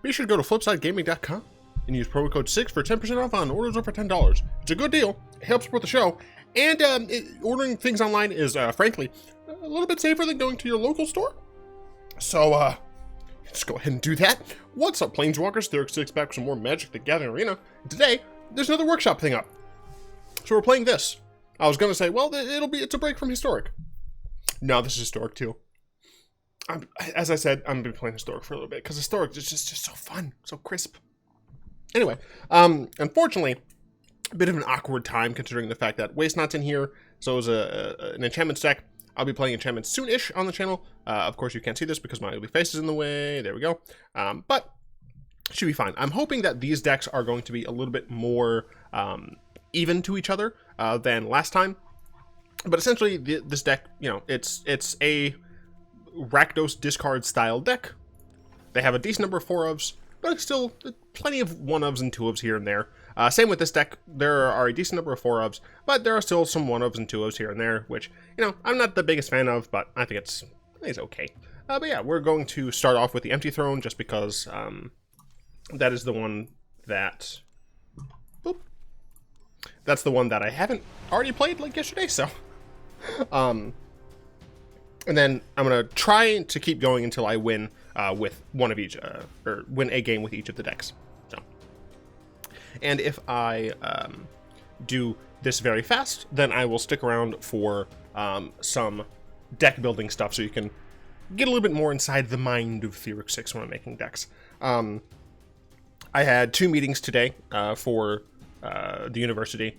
be sure to go to flipsidegaming.com and use promo code 6 for 10% off on orders over $10. It's a good deal. It helps support the show. And ordering things online is, frankly, a little bit safer than going to your local store. So, just go ahead and do that. What's up, Planeswalkers? THB back with some more Magic the Gathering Arena. Today, there's another workshop thing up. So we're playing this. I was going to say, well, it's a break from Historc. No, this is Historc too. As I said, I'm going to be playing Historc for a little bit, because Historc is just so fun, so crisp. Anyway, unfortunately, a bit of an awkward time considering the fact that Waste Not's in here, so as an enchantments deck. I'll be playing enchantments soon-ish on the channel. Of course, you can't see this because my ugly face is in the way. There we go. But should be fine. I'm hoping that these decks are going to be a little bit more even to each other than last time. But essentially, this deck, you know, it's a Rakdos discard style deck. They have a decent number of 4-ofs, but it's still plenty of 1-ofs and 2-ofs here and there. Same with this deck. There are a decent number of 4-ofs, but there are still some 1-ofs and 2-ofs here and there, which, you know, I'm not the biggest fan of, but I think it's okay. But yeah, we're going to start off with the Empty Throne just because that is the one that... Boop. That's the one that I haven't already played like yesterday, so... and then I'm going to try to keep going until I win with one of each, or win a game with each of the decks. So, and if I do this very fast, then I will stick around for some deck building stuff so you can get a little bit more inside the mind of Theoric 6 when I'm making decks. I had 2 meetings today for the university.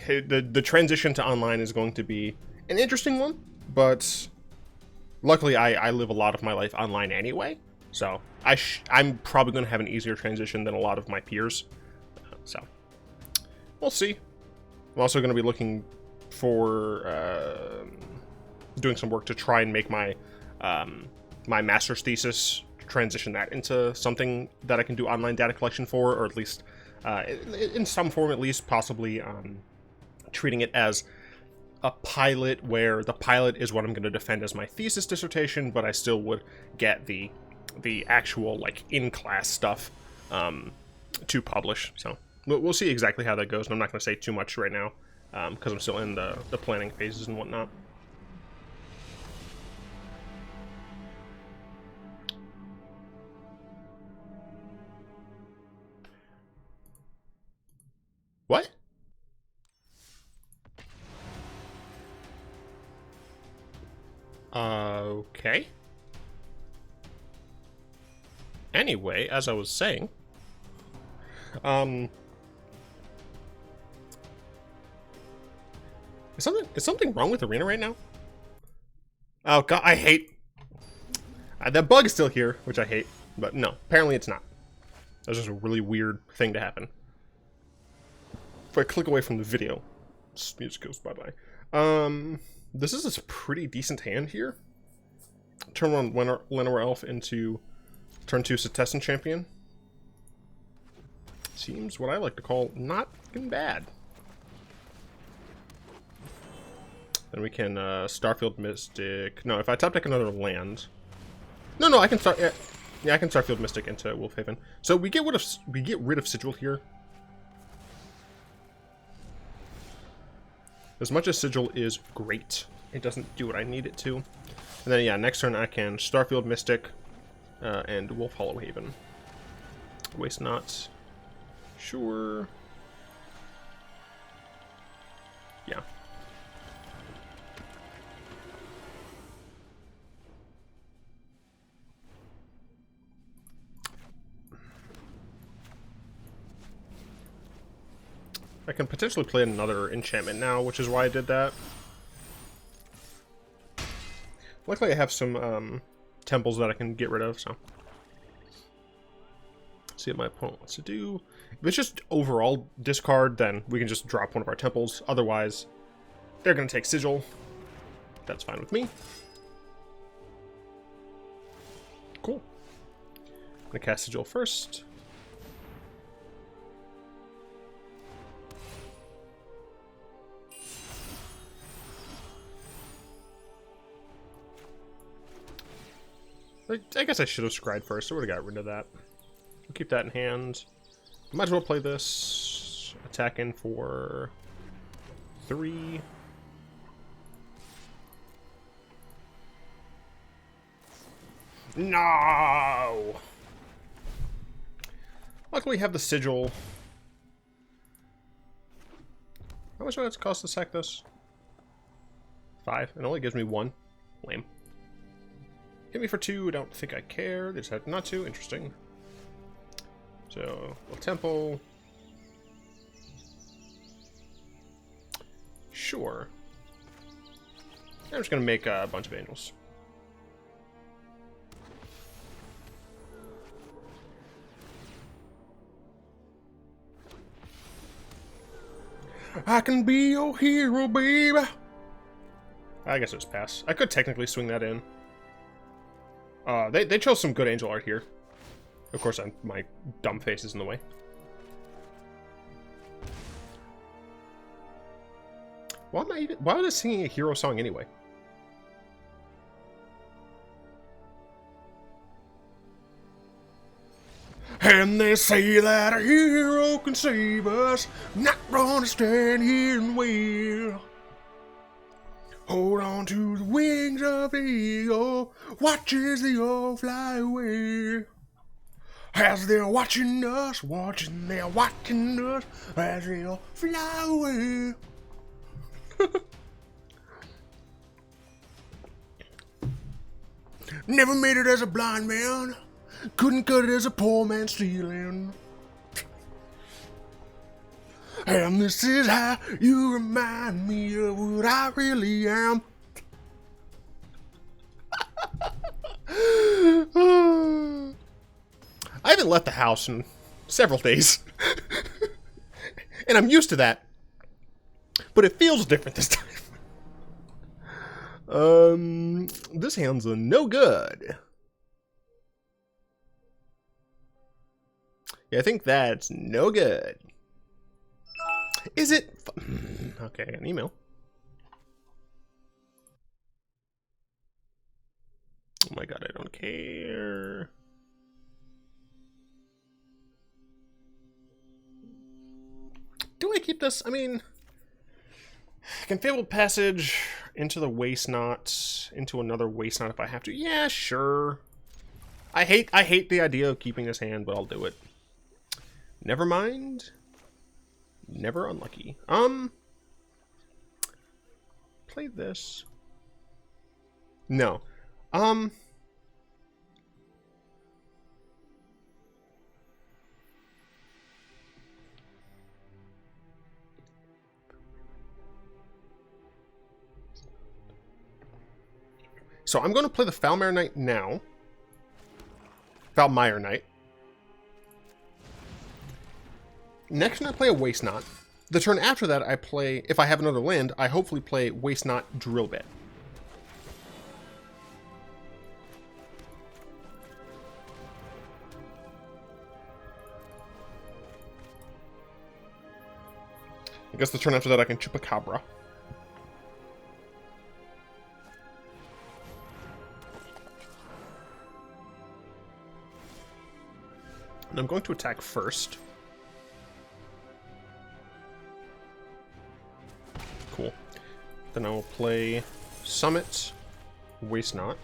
The transition to online is going to be an interesting one, but luckily I live a lot of my life online anyway, so I'm probably going to have an easier transition than a lot of my peers, so we'll see. I'm also going to be looking for doing some work to try and make my my master's thesis, transition that into something that I can do online data collection for, or at least in some form at least, possibly treating it as a pilot, where the pilot is what I'm going to defend as my thesis dissertation, but I still would get the actual, like, in-class stuff to publish. So we'll see exactly how that goes, and I'm not going to say too much right now because I'm still in the planning phases and whatnot. What? Okay. Anyway, as I was saying, is something wrong with Arena right now? Oh god, I hate that bug is still here, which I hate, but no, apparently it's not. That's just a really weird thing to happen. If I click away from the video, music goes bye-bye. This is a pretty decent hand here. Turn 1 Lenore Elf into turn 2 Setessan Champion. Seems what I like to call not fucking bad. Then we can Starfield Mystic. No, if I top deck another land. No, I can start. Yeah, I can Starfield Mystic into Wolfhaven. So we get rid of Sigil here. As much as Sigil is great, it doesn't do what I need it to. And then, yeah, next turn I can Starfield Mystic and Wolf Hollow Haven. Waste Not. Sure. Yeah. I can potentially play another enchantment now, which is why I did that. Luckily I have some temples that I can get rid of, so. See what my opponent wants to do. If it's just overall discard, then we can just drop one of our temples. Otherwise, they're going to take Sigil. That's fine with me. Cool. I'm going to cast Sigil first. I guess I should have scryed first. I would have got rid of that. We'll keep that in hand. Might as well play this. Attack in for 3. No! Luckily we have the sigil. How much does it cost to sack this? 5. It only gives me 1. Lame. Hit me for 2. I don't think I care. They decided not to. Interesting. So, a temple. Sure. I'm just gonna make a bunch of angels. I can be your hero, baby. I guess it was pass. I could technically swing that in. They chose some good angel art here. Of course, my dumb face is in the way. Why was I singing a hero song anyway? And they say that a hero can save us, not gonna stand here and wait. Hold on to the wings of the eagle, watch as they all fly away. As they're watching us, they're watching us, as they all fly away. Never made it as a blind man, couldn't cut it as a poor man stealing. And this is how you remind me of what I really am. I haven't left the house in several days. And I'm used to that. But it feels different this time. This hand's a no good. Yeah, I think that's no good. Is it? Okay, I got an email. Oh my god, I don't care. Do I keep this? I mean, I can fabled passage into the waste knot, into another waste knot if I have to. Yeah, sure. I hate the idea of keeping this hand, but I'll do it. Never mind. Never unlucky. Play this. No. So I'm going to play the Foulmire Knight now. Foulmire Knight. Next turn I play a Waste Knot. The turn after that I play, if I have another land, I hopefully play Waste Knot Drill Bit. I guess the turn after that I can Chupacabra. And I'm going to attack first. Cool. Then I will play Summit, Waste Knot,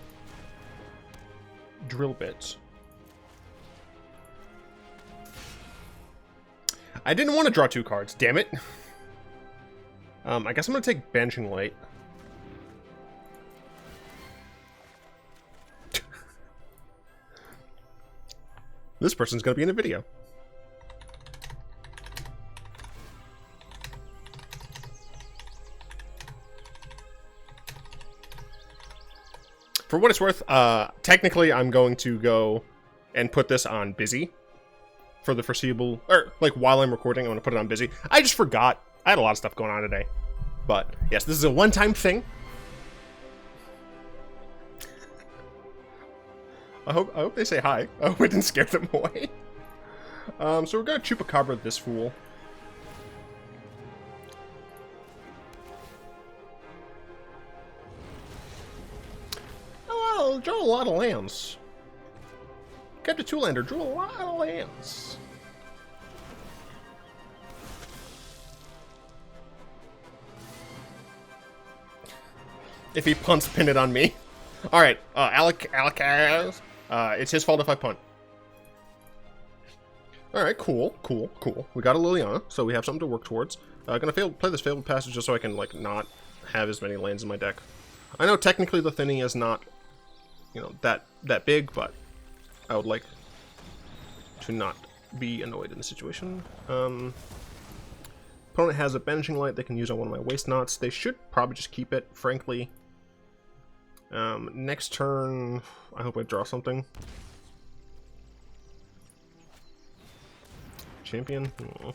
Drill Bit. I didn't want to draw 2 cards, damn it. I guess I'm going to take Banishing Light. This person's going to be in a video. For what it's worth, technically I'm going to go and put this on busy for the foreseeable, or like while I'm recording, I'm going to put it on busy. I just forgot. I had a lot of stuff going on today. But yes, this is a one-time thing. I hope they say hi. I hope I didn't scare them away. So we're going to Chupacabra this fool. Oh, I'll draw a lot of lands. Kept a two-lander, drew a lot of lands. If he punts, pin it on me. Alright, Alakaz. It's his fault if I punt. Alright, cool. We got a Liliana, so we have something to work towards. Gonna play this Fabled Passage just so I can, like, not have as many lands in my deck. I know technically the thinning is not, you know, that big, but I would like to not be annoyed in the situation. Opponent has a Banishing Light they can use on one of my Waste Knots. They should probably just keep it, frankly. Next turn, I hope I draw something. Champion? Oh.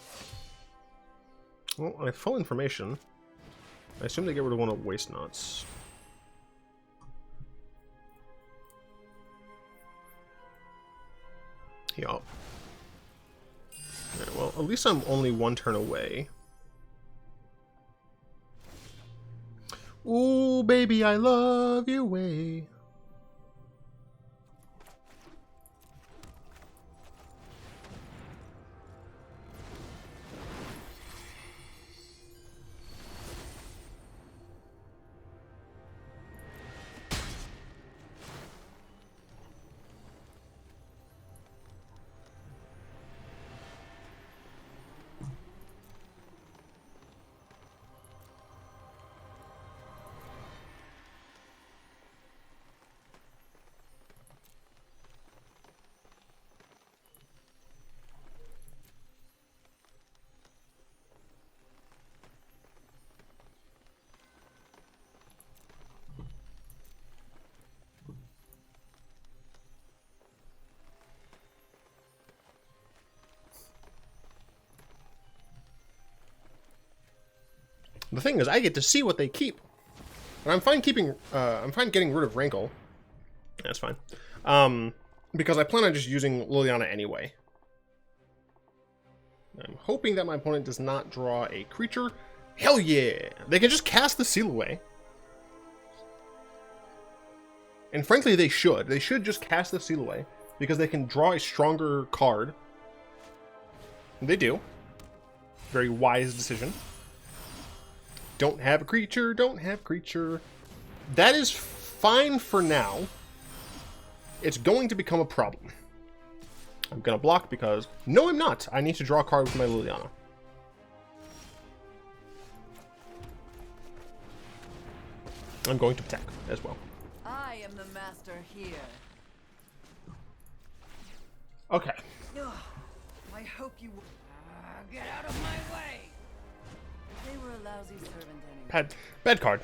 Well, I have full information. I assume they get rid of one of Waste Knots. Yeah. Right, well, at least I'm only one turn away. Ooh, baby, I love your way. The thing is, I get to see what they keep, and I'm fine keeping. I'm fine getting rid of Rankle. That's fine, because I plan on just using Liliana anyway. I'm hoping that my opponent does not draw a creature. Hell yeah! They can just cast the seal away, and frankly, they should. They should just cast the seal away because they can draw a stronger card. And they do. Very wise decision. Don't have a creature, don't have creature. That is fine for now. It's going to become a problem. I'm going to block because... No, I'm not. I need to draw a card with my Liliana. I'm going to attack as well. I am the master here. Okay. I hope you... get out of my way! They were a lousy servant anyway. Bad card.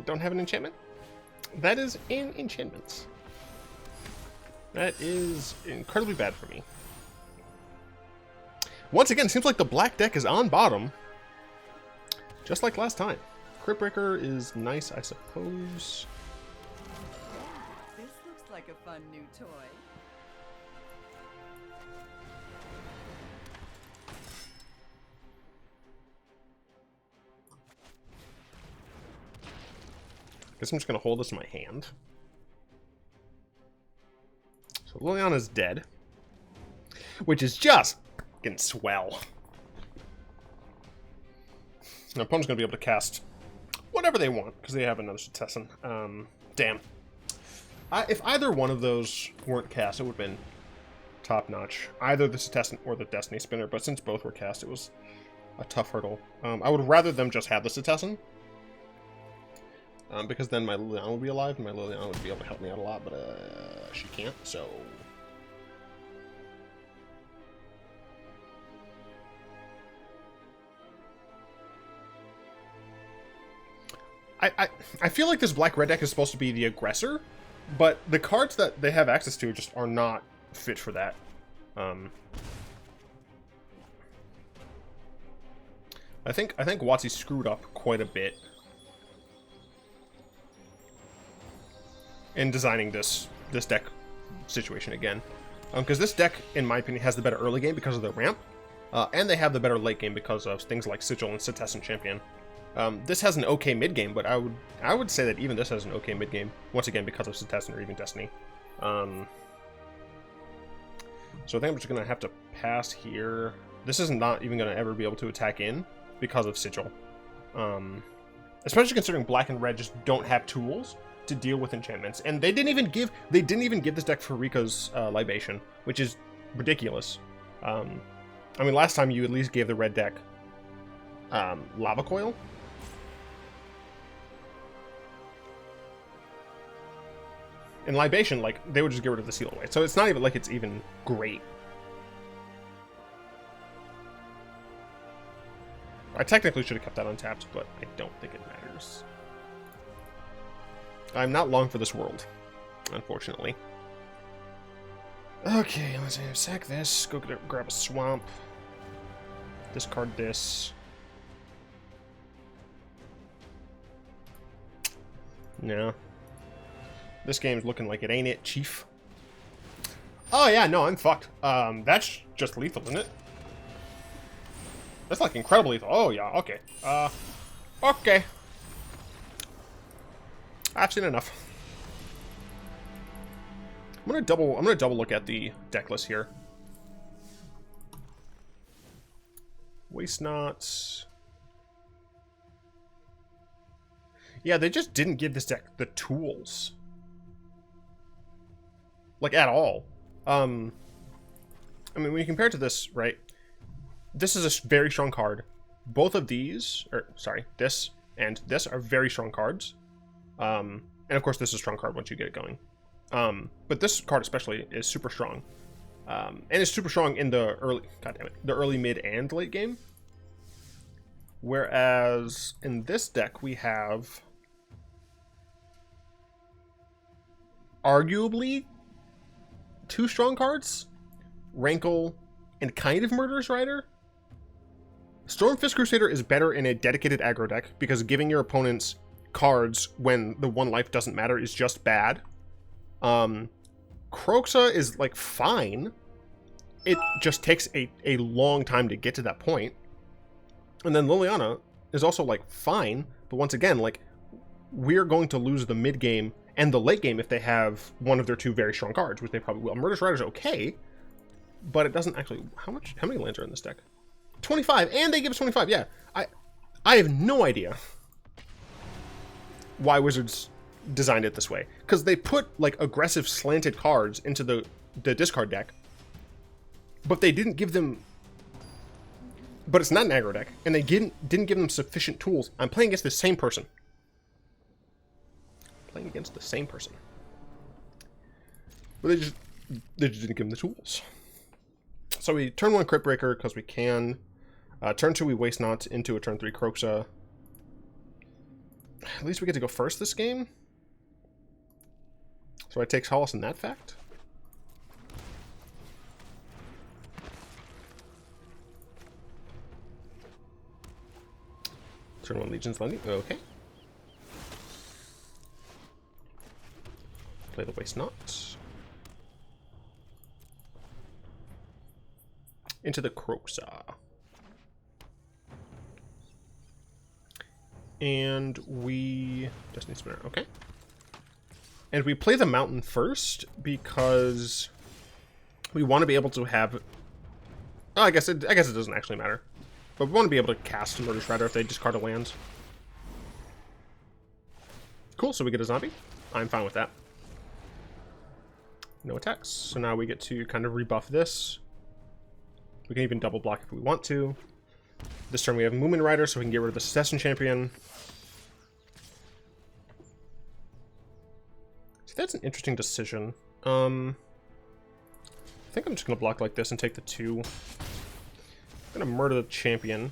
Don't have an enchantment? That is an enchantment. That is incredibly bad for me. Once again, seems like the black deck is on bottom. Just like last time. Crypt Breaker is nice, I suppose. This looks like a fun new toy. Guess I'm just going to hold this in my hand. So Liliana's dead. Which is just fucking swell. My opponent's going to be able to cast whatever they want, because they have another Cetessan. Damn. If either one of those weren't cast, it would have been top-notch. Either the Cetessan or the Destiny Spinner, but since both were cast, it was a tough hurdle. I would rather them just have the Cetessan. Because then my Liliana would be alive, and my Liliana would be able to help me out a lot, but she can't, so... I feel like this black-red deck is supposed to be the aggressor, but the cards that they have access to just are not fit for that. I think WotC screwed up quite a bit in designing this deck situation again. Because this deck, in my opinion, has the better early game because of the ramp, and they have the better late game because of things like Sigil and Cetessan Champion. This has an okay mid game, but I would say that even this has an okay mid game. Once again, because of Suttescent or even Destiny. So I think I'm just gonna have to pass here. This is not even gonna ever be able to attack in because of Sigil. Especially considering black and red just don't have tools to deal with enchantments, and they didn't even give this deck for Rika's Libation, which is ridiculous. I mean, last time you at least gave the red deck Lava Coil. In Libation, like, they would just get rid of the seal away, so it's not even like it's even great. I technically should have kept that untapped, but I don't think it matters. I'm not long for this world, unfortunately. Okay, let's sack this. Go grab a swamp. Discard this. No. This game's looking like it ain't it, Chief. Oh yeah, no, I'm fucked. That's just lethal, isn't it? That's like incredibly lethal. Oh yeah, okay. Okay. I've seen enough. I'm gonna double look at the deck list here. Waste Not. Yeah, they just didn't give this deck the tools. Like, at all. I mean, when you compare it to this, right? This is a very strong card. Both of these, or sorry, this and this are very strong cards. And of course, this is a strong card once you get it going. But this card especially is super strong. And it's super strong in the early, the early, mid, and late game. Whereas in this deck, we have arguably two strong cards, Rankle and kind of Murderous Rider. Stormfist Crusader is better in a dedicated aggro deck because giving your opponents cards when the one life doesn't matter is just bad. Kroxa is like fine. It just takes a long time to get to that point. And then Liliana is also like fine, but once again, like, we're going to lose the mid game and the late game if they have one of their two very strong cards, which they probably will. Murderous Rider's okay, but it doesn't actually. How many lands are in this deck? 25, and they give us 25. Yeah, I have no idea why Wizards designed it this way, because they put like aggressive slanted cards into the discard deck, but they didn't give them. But it's not an aggro deck, and they didn't give them sufficient tools. I'm playing against the same person. But they just didn't give them the tools. So we turn 1 Crypt Breaker because we can. Turn 2 we Waste Not into a turn 3 Kroxa. At least we get to go first this game. So I take solace in that fact. Turn 1 Legion's Lending. Okay. Play the Waste Not. Into the Kroxa. And we... Destiny Spinner, okay. And we play the Mountain first because we want to be able to have... Oh, I guess it doesn't actually matter. But we want to be able to cast Murderous Rider if they discard a land. Cool, so we get a zombie. I'm fine with that. No attacks. So now we get to kind of rebuff this. We can even double block if we want to. This turn we have Moomin Rider, so we can get rid of the Succession Champion. See, that's an interesting decision. I think I'm just going to block like this and take the 2. I'm going to murder the champion.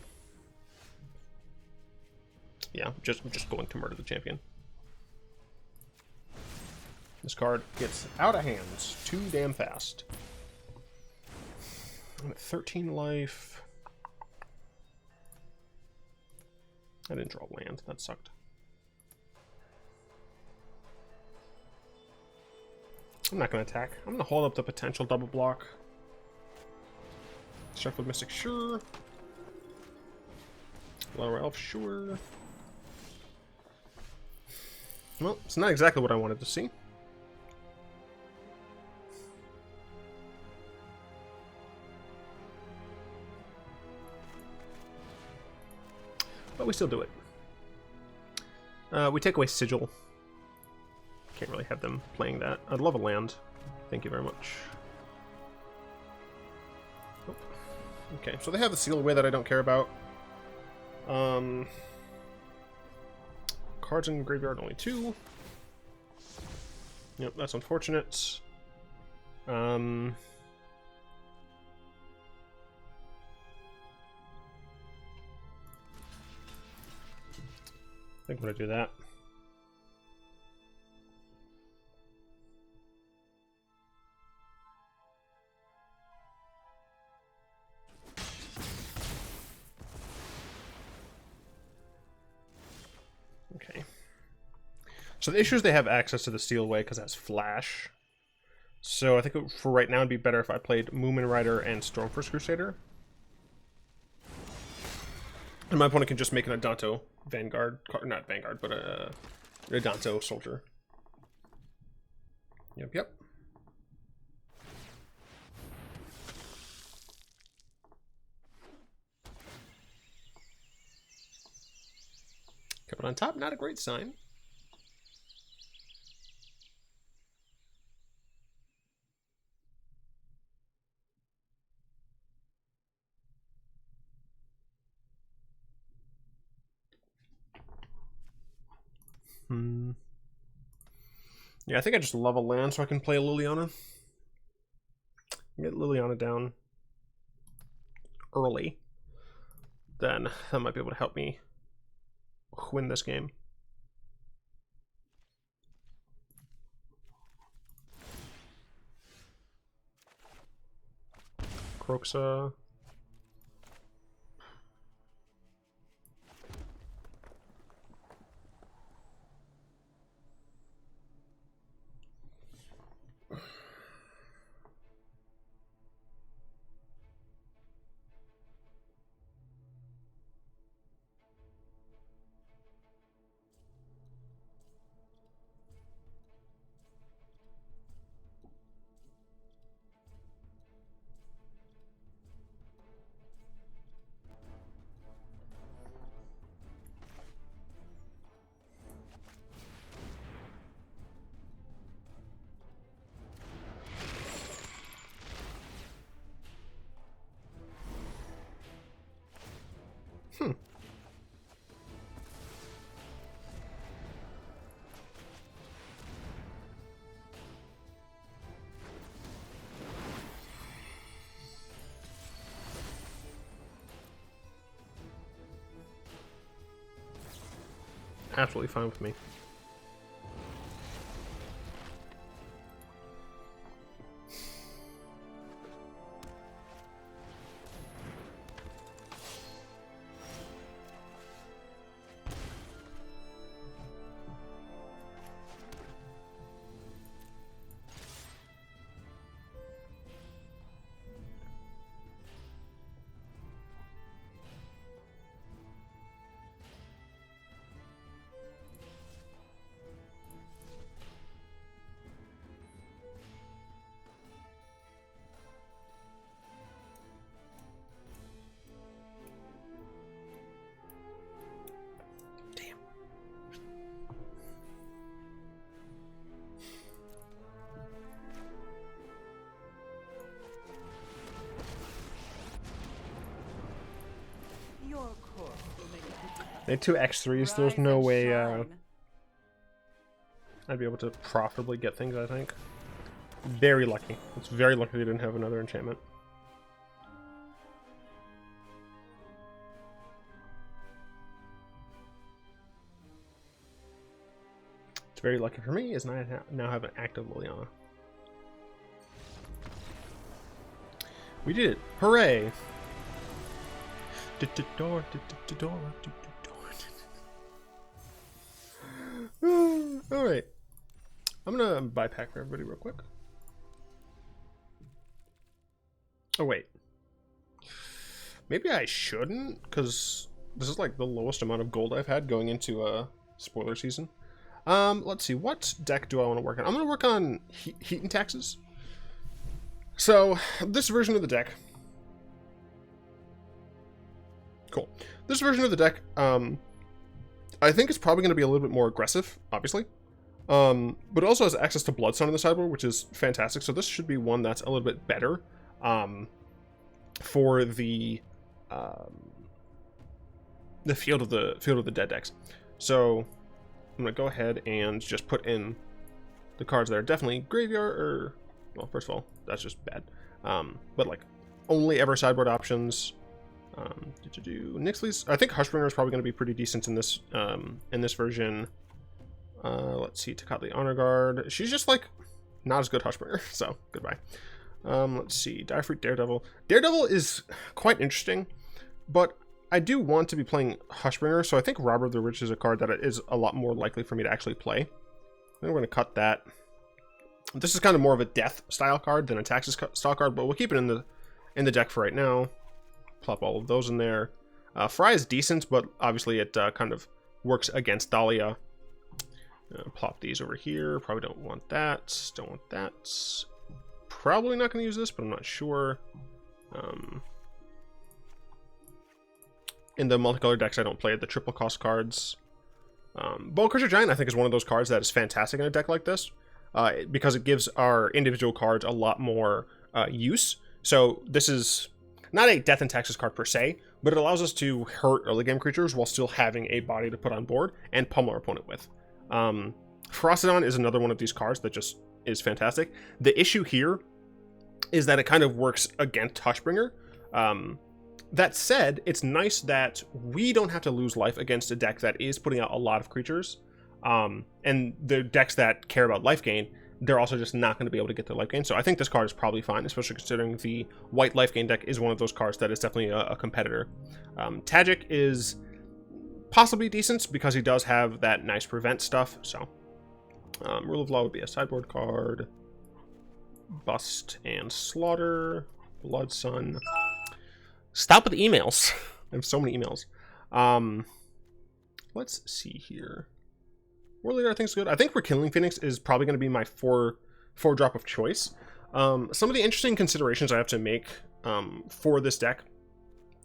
Yeah, I'm just going to murder the champion. This card gets out of hands too damn fast. I'm at 13 life. I didn't draw land. That sucked. I'm not going to attack. I'm going to hold up the potential double block. Shuffle Mystic, sure. Lower Elf, sure. Well, it's not exactly what I wanted to see. But we still do it. We take away Sigil. Can't really have them playing that. I'd love a land. Thank you very much. Nope. Okay, so they have the seal away that I don't care about. Cards in graveyard, only 2. Yep, that's unfortunate. I think I'm gonna do that. Okay. So the issue is they have access to the Steel Away because that's flash. So I think for right now it'd be better if I played Moomin Rider and Stormforce Crusader. And my opponent can just make an Adanto Vanguard, not Vanguard, but a Adanto Soldier. Yep, yep. Kept it on top, not a great sign. Yeah, I think I just love a land so I can play a Liliana. Get Liliana down early. Then that might be able to help me win this game. Croxa. Absolutely fine with me. They had 2 X3s, there's no way I'd be able to profitably get things, I think. Very lucky. It's very lucky they didn't have another enchantment. It's very lucky for me, as I now have an active Liliana. We did it! Hooray! Alright. I'm gonna buy pack for everybody real quick. Oh, wait. Maybe I shouldn't, because this is like the lowest amount of gold I've had going into spoiler season. Let's see, what deck do I want to work on? I'm going to work on Heat and Taxes. So, this version of the deck... Cool. This version of the deck, I think it's probably going to be a little bit more aggressive, obviously. But it also has access to Bloodstone on the sideboard, which is fantastic. So this should be one that's a little bit better for the Field of the Dead decks. So I'm going to go ahead and just put in the cards that are definitely graveyard, or, well, first of all, that's just bad. But like, only ever sideboard options. Nixley's, I think Hushbringer is probably going to be pretty decent in this version. Let's see, Tecatli Honor Guard. She's just like not as good Hushbringer, so goodbye. Let's see, Direfruit Daredevil. Daredevil is quite interesting, but I do want to be playing Hushbringer, so I think Robber of the Rich is a card that is a lot more likely for me to actually play. Then we're going to cut that. This is kind of more of a death style card than a taxes style card, but we'll keep it in the deck for right now. Plop all of those in there. Fry is decent, but obviously it kind of works against Dahlia. Plop these over here. Probably don't want that. Don't want that. Probably not going to use this, but I'm not sure. In the multicolored decks, I don't play the triple cost cards. Bone Crusher Giant, I think, is one of those cards that is fantastic in a deck like this, because it gives our individual cards a lot more use. So this is not a Death and Taxes card per se, but it allows us to hurt early game creatures while still having a body to put on board and pummel our opponent with. Ferocidon is another one of these cards that just is fantastic. The issue here is that it kind of works against Hushbringer. That said, it's nice that we don't have to lose life against a deck that is putting out a lot of creatures. And the decks that care about life gain, they're also just not going to be able to get their life gain. So I think this card is probably fine, especially considering the white life gain deck is one of those cards that is definitely a competitor. Tajic is possibly decent because he does have that nice prevent stuff. So Rule of Law would be a sideboard card. Bust and Slaughter. Blood Sun. Stop with the emails. I have so many emails. Let's see here. War Leader I think is good. I think Rekindling Phoenix is probably going to be my four drop of choice. Some of the interesting considerations I have to make for this deck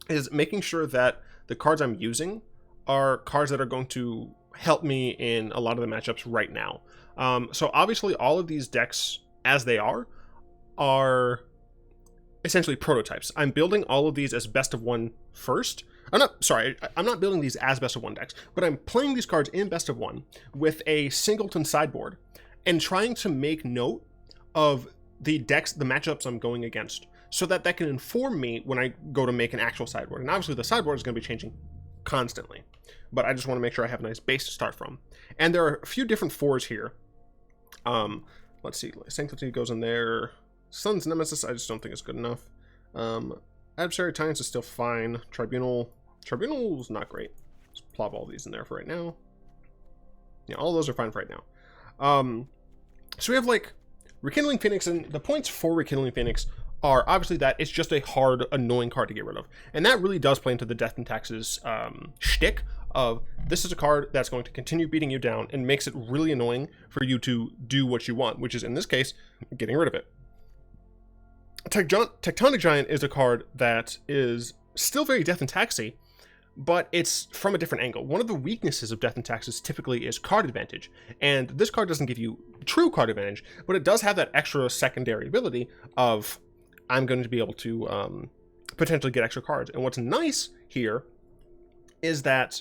is making sure that the cards I'm using are cards that are going to help me in a lot of the matchups right now. So obviously all of these decks as they are essentially prototypes. I'm building all of these as best of one first. I'm not building these as best of one decks, but I'm playing these cards in best of one with a singleton sideboard and trying to make note of the decks, the matchups I'm going against, so that can inform me when I go to make an actual sideboard. And obviously the sideboard is going to be changing constantly, but I just want to make sure I have a nice base to start from. And there are a few different fours here. Let's see, Sanctity goes in there. Sun's Nemesis, I just don't think it's good enough. Adversary Tyrants is still fine. Tribunal's not great. Let's plop all these in there for right now. Yeah, all those are fine for right now. So we have like Rekindling Phoenix, and the points for Rekindling Phoenix are obviously that it's just a hard, annoying card to get rid of. And that really does play into the Death and Taxes shtick of this is a card that's going to continue beating you down and makes it really annoying for you to do what you want, which is in this case, getting rid of it. Tectonic Giant is a card that is still very Death and Taxy, but it's from a different angle. One of the weaknesses of Death and Taxes typically is card advantage, and this card doesn't give you true card advantage, but it does have that extra secondary ability of I'm going to be able to potentially get extra cards. And what's nice here is that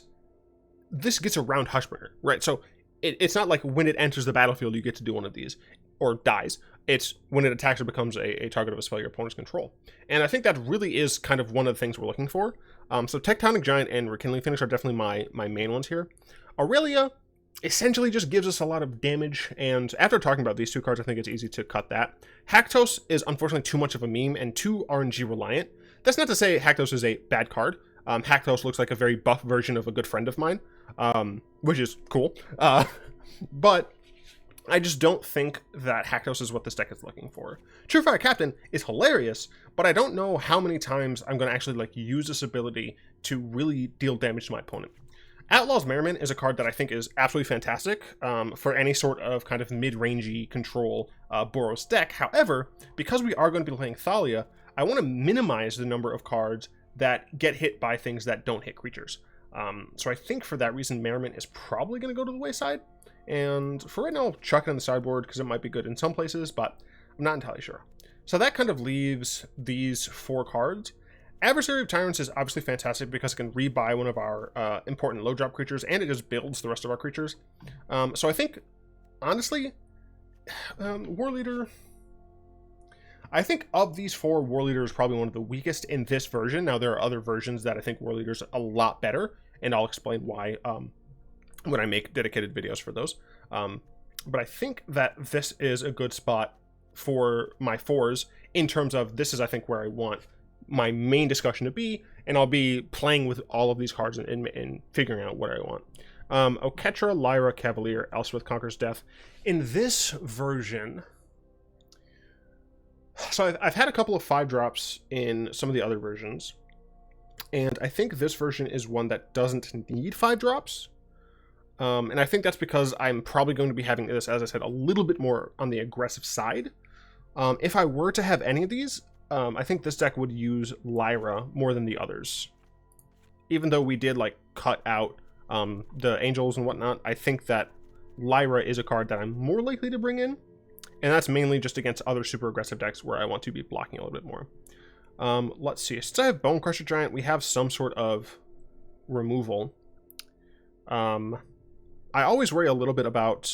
this gets around Hushbringer, right? So it's not like when it enters the battlefield you get to do one of these or dies. It's when it attacks or becomes a target of a spell your opponent's control. And I think that really is kind of one of the things we're looking for. So Tectonic Giant and Rekindling Phoenix are definitely my main ones here. Aurelia essentially just gives us a lot of damage, and after talking about these two cards, I think it's easy to cut that. Haktos is unfortunately too much of a meme and too RNG reliant. That's not to say Haktos is a bad card. Haktos looks like a very buff version of a good friend of mine, which is cool. But I just don't think that Haktos is what this deck is looking for. Truefire Captain is hilarious, but I don't know how many times I'm going to actually use this ability to really deal damage to my opponent. Outlaw's Merriman is a card that I think is absolutely fantastic for any sort of kind of mid-rangey control Boros deck. However, because we are going to be playing Thalia, I want to minimize the number of cards that get hit by things that don't hit creatures. So I think for that reason, Merriman is probably going to go to the wayside. And for right now, I'll chuck it on the sideboard because it might be good in some places, but I'm not entirely sure. So that kind of leaves these 4 cards. Adversary of Tyrants is obviously fantastic because it can rebuy one of our important low drop creatures, and it just builds the rest of our creatures. So I think, honestly, War Leader... I think of these 4, War Leader is probably one of the weakest in this version. Now, there are other versions that I think War Leader is a lot better, and I'll explain why when I make dedicated videos for those. But I think that this is a good spot for my 4s in terms of this is, I think, where I want my main discussion to be, and I'll be playing with all of these cards and figuring out what I want. Oketra, Lyra, Cavalier, Elspeth Conquers Death. In this version... So I've had a couple of 5-drops in some of the other versions, and I think this version is one that doesn't need 5 drops. And I think that's because I'm probably going to be having this, as I said, a little bit more on the aggressive side. If I were to have any of these, I think this deck would use Lyra more than the others. Even though we did like cut out the Angels and whatnot, I think that Lyra is a card that I'm more likely to bring in. And that's mainly just against other super aggressive decks where I want to be blocking a little bit more. Let's see. Since I have Bone Crusher Giant, we have some sort of removal. I always worry a little bit about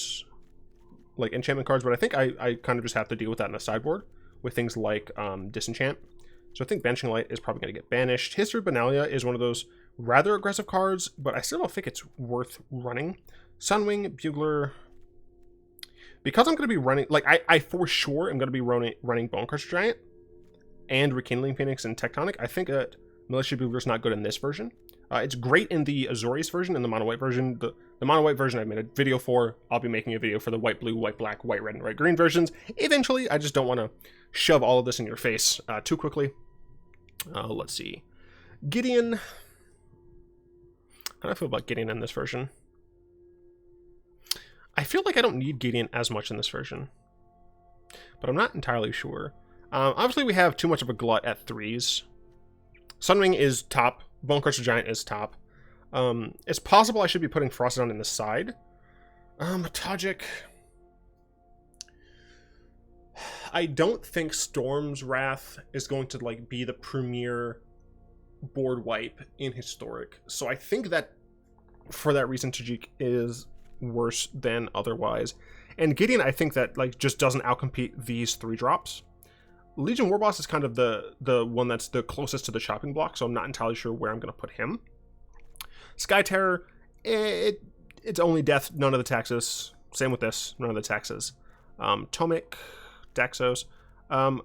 like enchantment cards, but I think I kind of just have to deal with that in the sideboard with things like Disenchant. So I think Banishing Light is probably going to get banished. History of Benalia is one of those rather aggressive cards, but I still don't think it's worth running. Sunwing, Bugler... Because I'm going to be running, like, I for sure am going to be running Bone Crusher Giant and Rekindling Phoenix and Tectonic. I think that Militia Bugler is not good in this version. It's great in the Azorius version and the mono-white version. The mono-white version I made a video for. I'll be making a video for the white, blue, white, black, white, red, and white, green versions. Eventually, I just don't want to shove all of this in your face too quickly. Let's see. Gideon. How do I feel about Gideon in this version? I feel like I don't need Gideon as much in this version, but I'm not entirely sure. Obviously, we have too much of a glut at 3s. Sunwing is top. Bone Crusher Giant is top. It's possible I should be putting Frostodon in the side. Tajik. I don't think Storm's Wrath is going to like be the premier board wipe in Historic. So I think that for that reason, Tajik is worse than otherwise. And Gideon, I think that like just doesn't outcompete these 3 drops. Legion Warboss is kind of the one that's the closest to the chopping block, so I'm not entirely sure where I'm going to put him. Sky Terror, it's only death, none of the taxes. Same with this, none of the taxes. Tomic, Daxos. I'm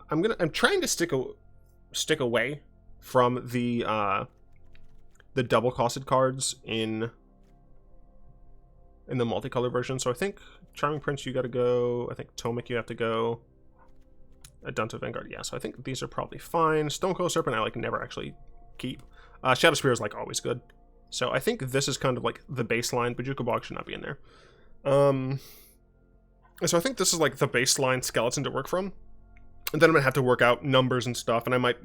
trying to stick away from the double costed cards in the multicolor version. So I think Charming Prince, you got to go. I think Tomic, you have to go. Adunta Vanguard, yeah. So I think these are probably fine. Stonecoil Serpent, I like never actually keep. Shadow Spear is like always good. So I think this is kind of like the baseline. Bajuka Bog should not be in there. So I think this is like the baseline skeleton to work from. And then I'm going to have to work out numbers and stuff. And I might,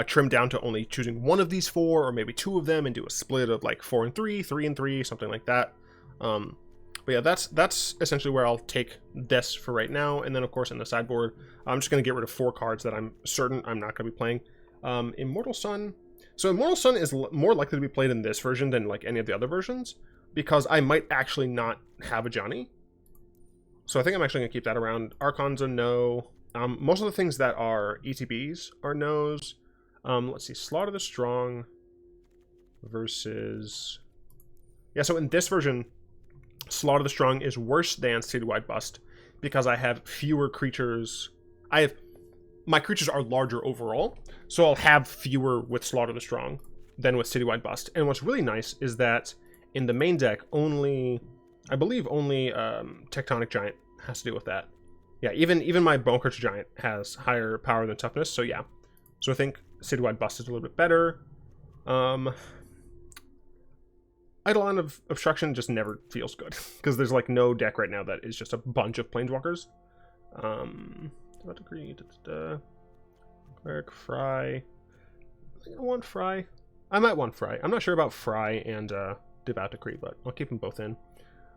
trim down to only choosing one of these 4 or maybe 2 of them and do a split of like 4 and 3, 3 and 3, something like that. But yeah, that's essentially where I'll take this for right now. And then, of course, in the sideboard, I'm just going to get rid of 4 cards that I'm certain I'm not going to be playing. Immortal Sun. So Immortal Sun is more likely to be played in this version than like any of the other versions, because I might actually not have a Johnny. So I think I'm actually going to keep that around. Archon's a no. Most of the things that are ETBs are no's. Let's see. Slaughter the Strong versus... Yeah, so in this version, Slaughter the Strong is worse than Citywide Bust because I have fewer creatures. My creatures are larger overall, so I'll have fewer with Slaughter the Strong than with Citywide Bust. And what's really nice is that in the main deck, I believe only Tectonic Giant has to do with that. Yeah, even my Bone Crusher Giant has higher power than toughness, so yeah. So I think Citywide Bust is a little bit better. Eidolon of Obstruction just never feels good, because there's like no deck right now that is just a bunch of Planeswalkers. What degree? Cleric, Fry. I want Fry. I might want Fry. I'm not sure about Fry and Devout Decree, but I'll keep them both in.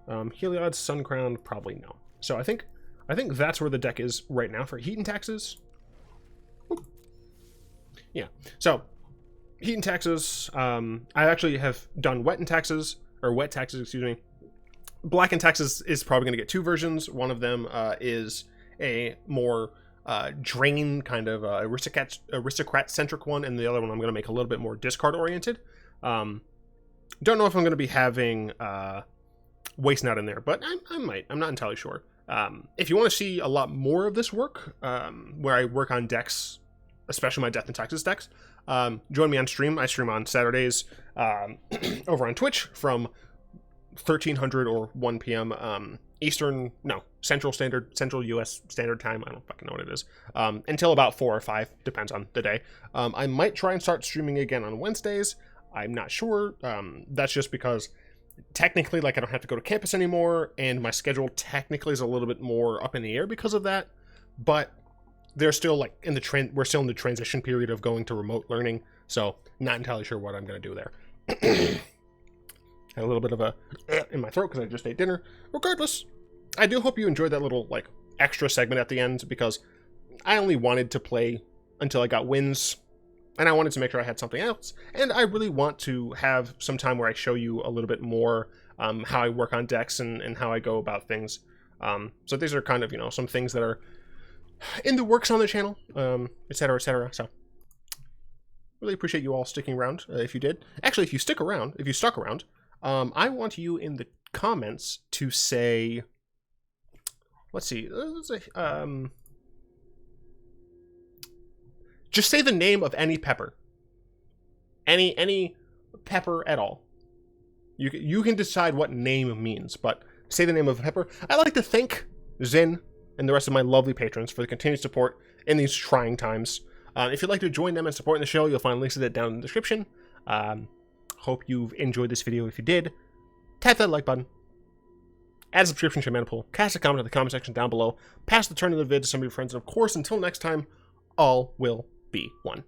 Heliod, Suncrown, probably no. So I think that's where the deck is right now for Heat and Taxes. Oop. Yeah. So Heat and Taxes. I actually have done Wet and Taxes, or Wet Taxes, excuse me. Black and Taxes is probably going to get 2 versions. One of them is a more drain kind of aristocrat centric one, and the other one I'm going to make a little bit more discard oriented. Don't know if I'm going to be having Waste Not in there, but I might. I'm not entirely sure. If you want to see a lot more of this work, where I work on decks, especially my Death and Taxes decks, join me on stream. I stream on Saturdays over on Twitch from 1300 or 1 p.m. Central US Standard Time. I don't fucking know what it is. Until about 4 or 5, depends on the day. I might try and start streaming again on Wednesdays. I'm not sure. That's just because technically, like, I don't have to go to campus anymore, and my schedule technically is a little bit more up in the air because of that. But they're still like we're still in the transition period of going to remote learning, so not entirely sure what I'm going to do there. Had a little bit of a in my throat because I just ate dinner. Regardless, I do hope you enjoyed that little like extra segment at the end, because I only wanted to play until I got wins, and I wanted to make sure I had something else. And I really want to have some time where I show you a little bit more how I work on decks and how I go about things. So these are kind of, you know, some things that are in the works on the channel, etc., etc. So really appreciate you all sticking around. If you did, actually, if you stuck around, I want you in the comments to say, let's see, just say the name of any pepper, any pepper at all. You can decide what name means, but say the name of a pepper. I like to thank Zin and the rest of my lovely patrons for the continued support in these trying times. If you'd like to join them and support the show, you'll find links to that down in the description. Hope you've enjoyed this video. If you did, tap that like button, add a subscription to your mana pool, cast a comment in the comment section down below, pass the turn of the vid to some of your friends, and of course, until next time, all will be one.